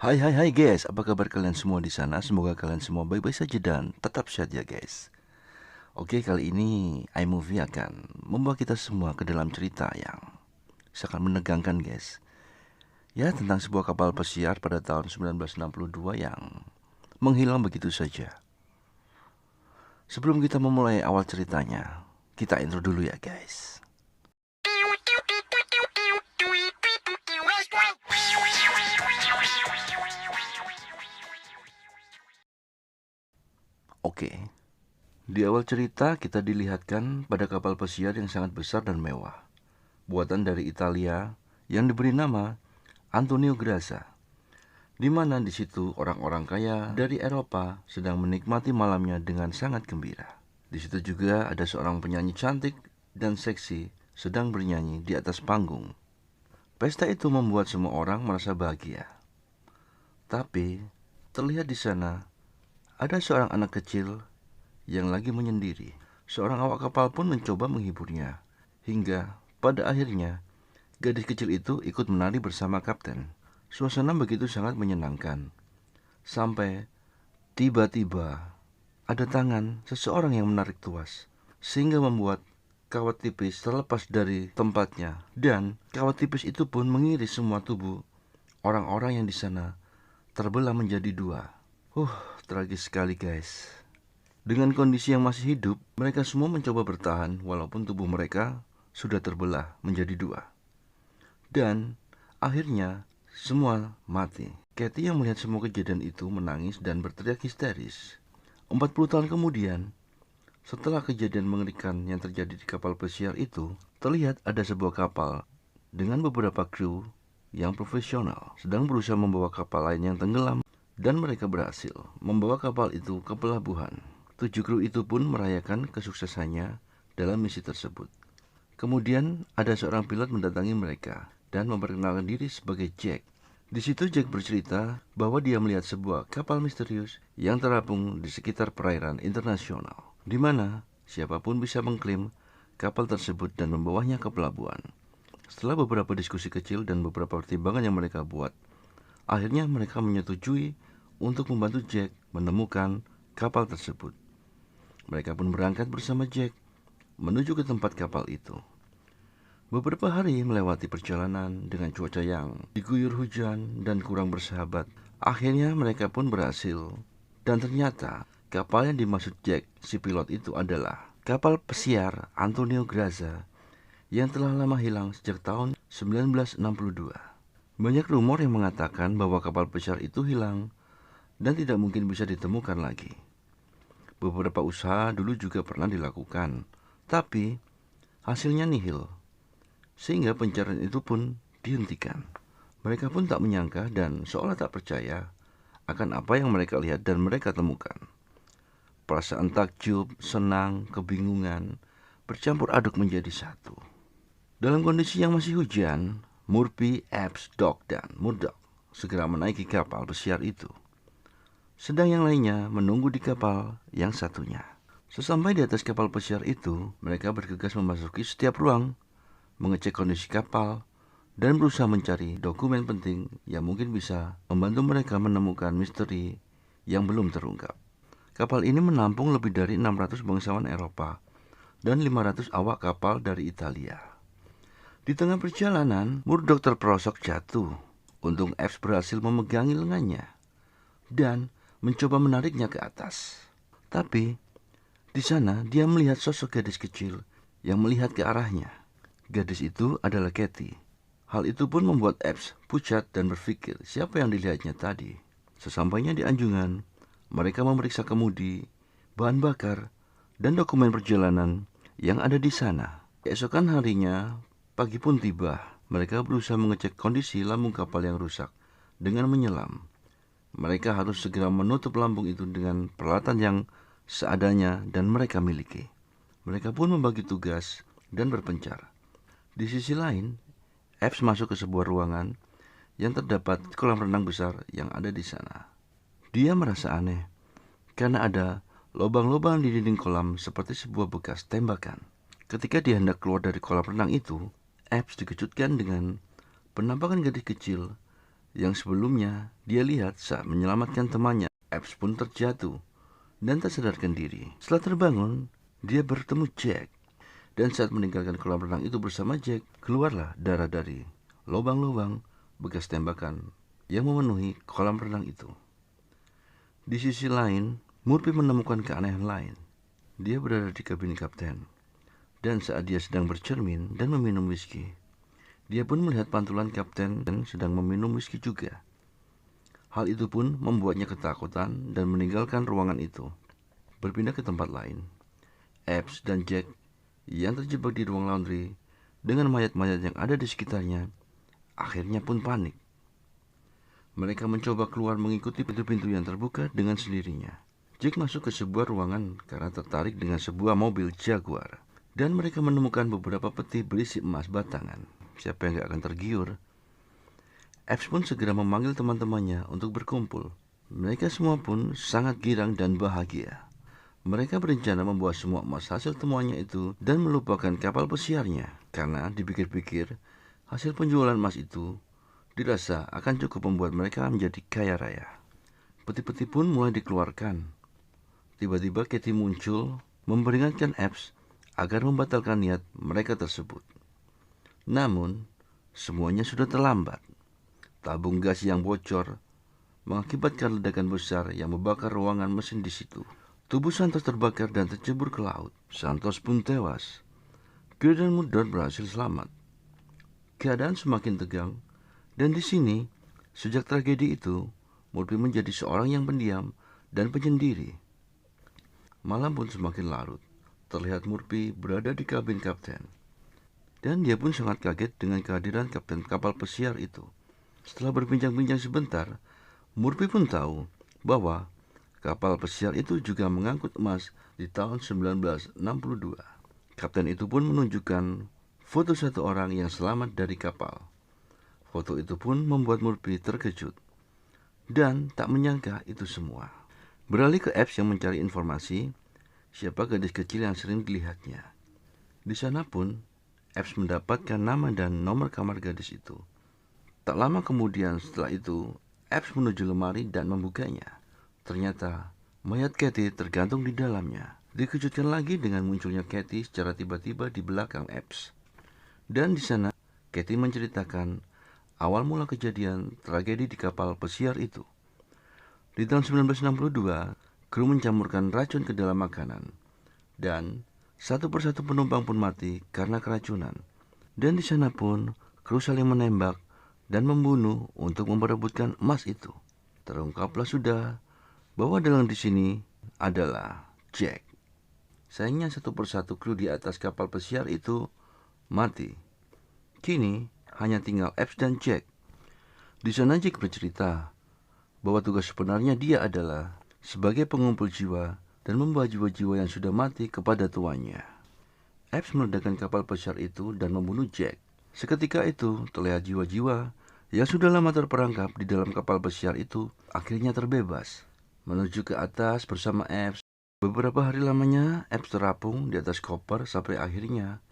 Hai guys, apa kabar kalian semua di sana? Semoga kalian semua baik-baik saja dan tetap sehat ya guys. Oke, kali ini iMovie akan membawa kita semua ke dalam cerita yang sangat menegangkan guys. Ya, tentang sebuah kapal pesiar pada tahun 1962 yang menghilang begitu saja. Sebelum kita memulai awal ceritanya, kita intro dulu ya guys. Oke, di awal cerita kita dilihatkan pada kapal pesiar yang sangat besar dan mewah, buatan dari Italia yang diberi nama Antonio Grazza, di mana di situ orang-orang kaya dari Eropa sedang menikmati malamnya dengan sangat gembira. Di situ juga ada seorang penyanyi cantik dan seksi sedang bernyanyi di atas panggung. Pesta itu membuat semua orang merasa bahagia. Tapi terlihat di sana ada seorang anak kecil yang lagi menyendiri. Seorang awak kapal pun mencoba menghiburnya, hingga pada akhirnya gadis kecil itu ikut menari bersama kapten. Suasana begitu sangat menyenangkan, sampai tiba-tiba ada tangan seseorang yang menarik tuas, sehingga membuat kawat tipis terlepas dari tempatnya, dan kawat tipis itu pun mengiris semua tubuh orang-orang yang di sana terbelah menjadi dua. Tragis sekali guys. Dengan kondisi yang masih hidup, mereka semua mencoba bertahan walaupun tubuh mereka sudah terbelah menjadi dua. Dan akhirnya semua mati. Kathy yang melihat semua kejadian itu menangis dan berteriak histeris. 40 tahun kemudian, setelah kejadian mengerikan yang terjadi di kapal pesiar itu, terlihat ada sebuah kapal dengan beberapa kru yang profesional sedang berusaha membawa kapal lain yang tenggelam, dan mereka berhasil membawa kapal itu ke pelabuhan. 7 kru itu pun merayakan kesuksesannya dalam misi tersebut. Kemudian ada seorang pilot mendatangi mereka dan memperkenalkan diri sebagai Jack. Di situ Jack bercerita bahwa dia melihat sebuah kapal misterius yang terapung di sekitar perairan internasional, di mana siapapun bisa mengklaim kapal tersebut dan membawanya ke pelabuhan. Setelah beberapa diskusi kecil dan beberapa pertimbangan yang mereka buat, akhirnya mereka menyetujui untuk membantu Jack menemukan kapal tersebut. Mereka pun berangkat bersama Jack menuju ke tempat kapal itu. Beberapa hari melewati perjalanan dengan cuaca yang diguyur hujan dan kurang bersahabat. Akhirnya mereka pun berhasil, dan ternyata kapal yang dimaksud Jack, si pilot itu adalah kapal pesiar Antonio Grazza yang telah lama hilang sejak tahun 1962. Banyak rumor yang mengatakan bahwa kapal pesiar itu hilang dan tidak mungkin bisa ditemukan lagi. Beberapa usaha dulu juga pernah dilakukan, tapi hasilnya nihil, sehingga pencarian itu pun dihentikan. Mereka pun tak menyangka dan seolah tak percaya akan apa yang mereka lihat dan mereka temukan. Perasaan takjub, senang, kebingungan bercampur aduk menjadi satu. Dalam kondisi yang masih hujan, Murphy, Epps, Doc, dan Murdoch segera menaiki kapal pesiar itu, sedang yang lainnya menunggu di kapal yang satunya. Sesampai di atas kapal pesiar itu, mereka bergegas memasuki setiap ruang, mengecek kondisi kapal, dan berusaha mencari dokumen penting yang mungkin bisa membantu mereka menemukan misteri yang belum terungkap. Kapal ini menampung lebih dari 600 bangsawan Eropa dan 500 awak kapal dari Italia. Di tengah perjalanan, Murdoch terperosok jatuh. Untung Epps berhasil memegangi lengannya dan mencoba menariknya ke atas. Tapi di sana dia melihat sosok gadis kecil yang melihat ke arahnya. Gadis itu adalah Kathy. Hal itu pun membuat Epps pucat dan berpikir siapa yang dilihatnya tadi. Sesampainya di anjungan, mereka memeriksa kemudi, bahan bakar, dan dokumen perjalanan yang ada di sana. Keesokan harinya, pagi pun tiba. Mereka berusaha mengecek kondisi lambung kapal yang rusak dengan menyelam. Mereka harus segera menutup lambung itu dengan peralatan yang seadanya dan mereka miliki. Mereka pun membagi tugas dan berpencar. Di sisi lain, Epps masuk ke sebuah ruangan yang terdapat kolam renang besar yang ada di sana. Dia merasa aneh karena ada lubang-lubang di dinding kolam seperti sebuah bekas tembakan. Ketika dia hendak keluar dari kolam renang itu, Epps dikejutkan dengan penampakan gadis kecil yang sebelumnya dia lihat saat menyelamatkan temannya. Epps pun terjatuh dan tak sadarkan diri. Setelah terbangun, dia bertemu Jack. Dan saat meninggalkan kolam renang itu bersama Jack, keluarlah darah dari lubang-lubang bekas tembakan yang memenuhi kolam renang itu. Di sisi lain, Murphy menemukan keanehan lain. Dia berada di kabin kapten. Dan saat dia sedang bercermin dan meminum whisky, dia pun melihat pantulan kapten dan sedang meminum whisky juga. Hal itu pun membuatnya ketakutan dan meninggalkan ruangan itu, berpindah ke tempat lain. Epps dan Jack yang terjebak di ruang laundry dengan mayat-mayat yang ada di sekitarnya, akhirnya pun panik. Mereka mencoba keluar mengikuti pintu-pintu yang terbuka dengan sendirinya. Jack masuk ke sebuah ruangan karena tertarik dengan sebuah mobil Jaguar. Dan mereka menemukan beberapa peti berisi emas batangan. Siapa yang gak akan tergiur? Epps pun segera memanggil teman-temannya untuk berkumpul. Mereka semua pun sangat girang dan bahagia. Mereka berencana membawa semua emas hasil temuannya itu dan melupakan kapal pesiarnya. Karena dipikir-pikir, hasil penjualan emas itu dirasa akan cukup membuat mereka menjadi kaya raya. Peti-peti pun mulai dikeluarkan. Tiba-tiba Katie muncul memperingatkan Epps agar membatalkan niat mereka tersebut. Namun, semuanya sudah terlambat. Tabung gas yang bocor mengakibatkan ledakan besar yang membakar ruangan mesin di situ. Tubuh Santos terbakar dan tercebur ke laut. Santos pun tewas. Gray dan Mudor berhasil selamat. Keadaan semakin tegang, dan di sini, sejak tragedi itu, Murphy menjadi seorang yang pendiam dan penyendiri. Malam pun semakin larut. Terlihat Murphy berada di kabin kapten. Dan dia pun sangat kaget dengan kehadiran kapten kapal pesiar itu. Setelah berbincang-bincang sebentar, Murphy pun tahu bahwa kapal pesiar itu juga mengangkut emas di tahun 1962. Kapten itu pun menunjukkan foto satu orang yang selamat dari kapal. Foto itu pun membuat Murphy terkejut dan tak menyangka itu semua. Beralih ke Epps yang mencari informasi siapa gadis kecil yang sering dilihatnya. Di sana pun, Epps mendapatkan nama dan nomor kamar gadis itu. Tak lama kemudian setelah itu, Epps menuju lemari dan membukanya. Ternyata, mayat Katie tergantung di dalamnya. Dikejutkan lagi dengan munculnya Katie secara tiba-tiba di belakang Epps. Dan di sana, Katie menceritakan awal mula kejadian tragedi di kapal pesiar itu. Di tahun 1962, kru mencampurkan racun ke dalam makanan, dan satu persatu penumpang pun mati karena keracunan. Dan di sana pun kru saling menembak dan membunuh untuk memperebutkan emas itu. Terungkaplah sudah bahwa dalang di sini adalah Jack. Sayangnya satu persatu kru di atas kapal pesiar itu mati. Kini hanya tinggal Epps dan Jack. Di sana Jack bercerita bahwa tugas sebenarnya dia adalah sebagai pengumpul jiwa dan membawa jiwa-jiwa yang sudah mati kepada tuannya. Epps meledakkan kapal pesiar itu dan membunuh Jack. Seketika itu, terlihat jiwa-jiwa yang sudah lama terperangkap di dalam kapal pesiar itu akhirnya terbebas, menuju ke atas bersama Epps. Beberapa hari lamanya, Epps terapung di atas koper sampai akhirnya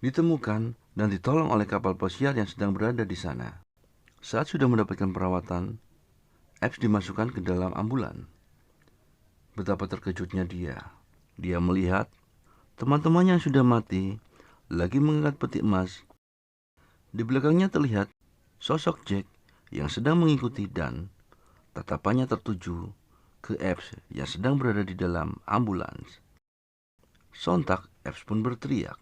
ditemukan dan ditolong oleh kapal pesiar yang sedang berada di sana. Saat sudah mendapatkan perawatan, Epps dimasukkan ke dalam ambulan. Betapa terkejutnya dia. Dia melihat teman-temannya yang sudah mati lagi mengangkat peti emas. Di belakangnya terlihat sosok Jack yang sedang mengikuti dan tatapannya tertuju ke Epps yang sedang berada di dalam ambulans. Sontak Epps pun berteriak.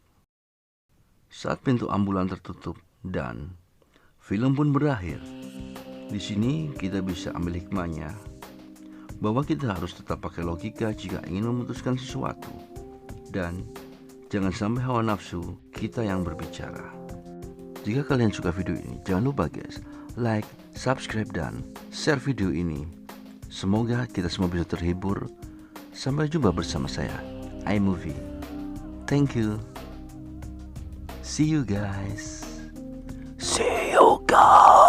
Saat pintu ambulans tertutup dan film pun berakhir. Di sini kita bisa ambil hikmahnya bahwa kita harus tetap pakai logika jika ingin memutuskan sesuatu. Dan jangan sampai hawa nafsu kita yang berbicara. Jika kalian suka video ini, jangan lupa guys, like, subscribe, dan share video ini. Semoga kita semua bisa terhibur. Sampai jumpa bersama saya, iMovie. Thank you. See you guys. See you guys.